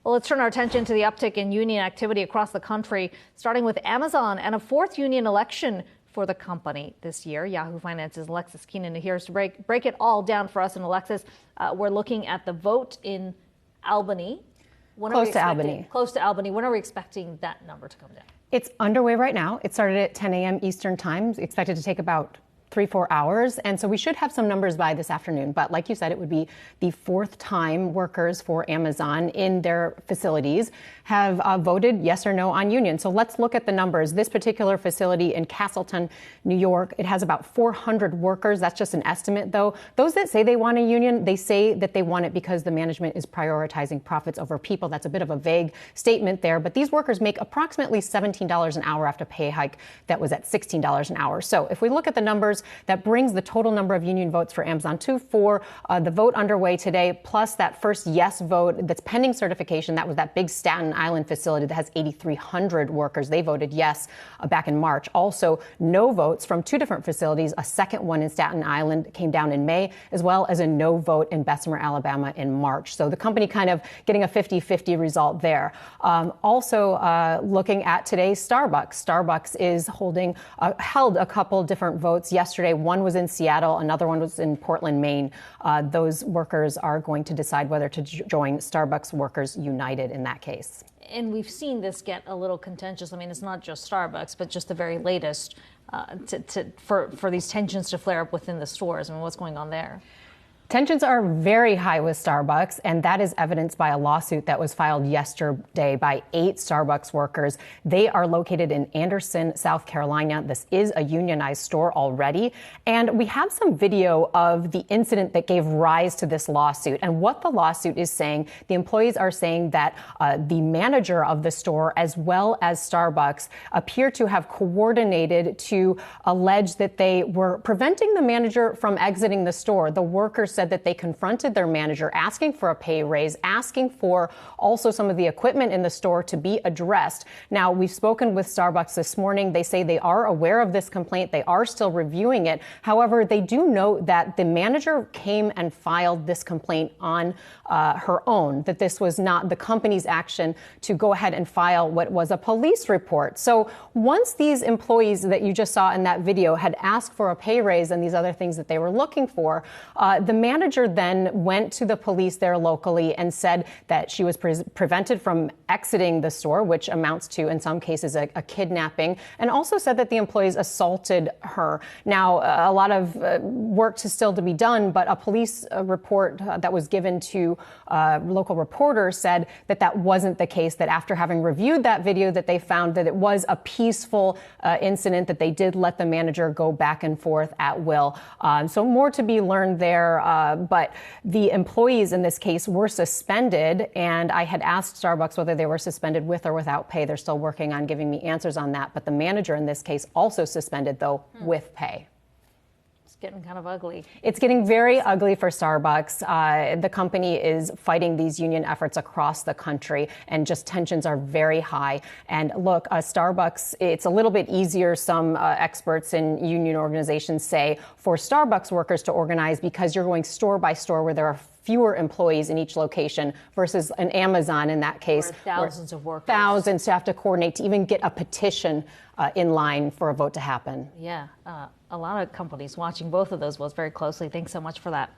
Well, let's turn our attention to the uptick in union activity across the country, starting with Amazon and a fourth union election for the company this year. Yahoo Finance's Alexis Keenan here to break it all down for us. And Alexis, we're looking at the vote in Albany. Close to Albany. Close to Albany. When are we expecting that number to come down? It's underway right now. It started at 10 a.m. Eastern time. It's expected to take about 3-4 hours. And so we should have some numbers by this afternoon. But like you said, it would be the fourth time workers for Amazon in their facilities have voted yes or no on union. So let's look at the numbers. This particular facility in Castleton, New York, it has about 400 workers. That's just an estimate, though. Those that say they want a union, they say that they want it because the management is prioritizing profits over people. That's a bit of a vague statement there. But these workers make approximately $17 an hour after pay hike that was at $16 an hour. So if we look at the numbers, that brings the total number of union votes for Amazon to 4. The vote underway today, plus that first yes vote that's pending certification. That was that big Staten Island facility that has 8,300 workers. They voted yes back in March. Also, no votes from two different facilities. A second one in Staten Island came down in May, as well as a no vote in Bessemer, Alabama in March. So the company kind of getting a 50-50 result there. Also, looking at today's Starbucks. Starbucks is held a couple different votes yesterday. One was in Seattle, another one was in Portland, Maine. Those workers are going to decide whether to join Starbucks Workers United in that case. And we've seen this get a little contentious. I mean, it's not just Starbucks, but just the very latest for these tensions to flare up within the stores. I mean, what's going on there? Tensions are very high with Starbucks, and that is evidenced by a lawsuit that was filed yesterday by 8 Starbucks workers. They are located in Anderson, South Carolina. This is a unionized store already. And we have some video of the incident that gave rise to this lawsuit. And what the lawsuit is saying, the employees are saying that the manager of the store, as well as Starbucks, appear to have coordinated to allege that they were preventing the manager from exiting the store. The workers said that they confronted their manager asking for a pay raise, asking for also some of the equipment in the store to be addressed. Now, we've spoken with Starbucks this morning. They say they are aware of this complaint. They are still reviewing it. However, they do note that the manager came and filed this complaint on her own, that this was not the company's action to go ahead and file what was a police report. So once these employees that you just saw in that video had asked for a pay raise and these other things that they were looking for, the manager then went to the police there locally and said that she was prevented from exiting the store, which amounts to, in some cases, a kidnapping, and also said that the employees assaulted her. Now, a lot of work still to be done, but a police report that was given to local reporters said that that wasn't the case, that after having reviewed that video, that they found that it was a peaceful incident, that they did let the manager go back and forth at will. So more to be learned there. But the employees in this case were suspended, and I had asked Starbucks whether they were suspended with or without pay. They're still working on giving me answers on that. But the manager in this case also suspended, though, with pay. It's getting kind of ugly. It's getting very ugly for Starbucks. The company is fighting these union efforts across the country, and just tensions are very high. And look, Starbucks, it's a little bit easier, some experts in union organizations say, for Starbucks workers to organize because you're going store by store where there are fewer employees in each location versus an Amazon in that case. Thousands of workers. Thousands to have to coordinate to even get a petition in line for a vote to happen. Yeah, a lot of companies watching both of those votes very closely. Thanks so much for that.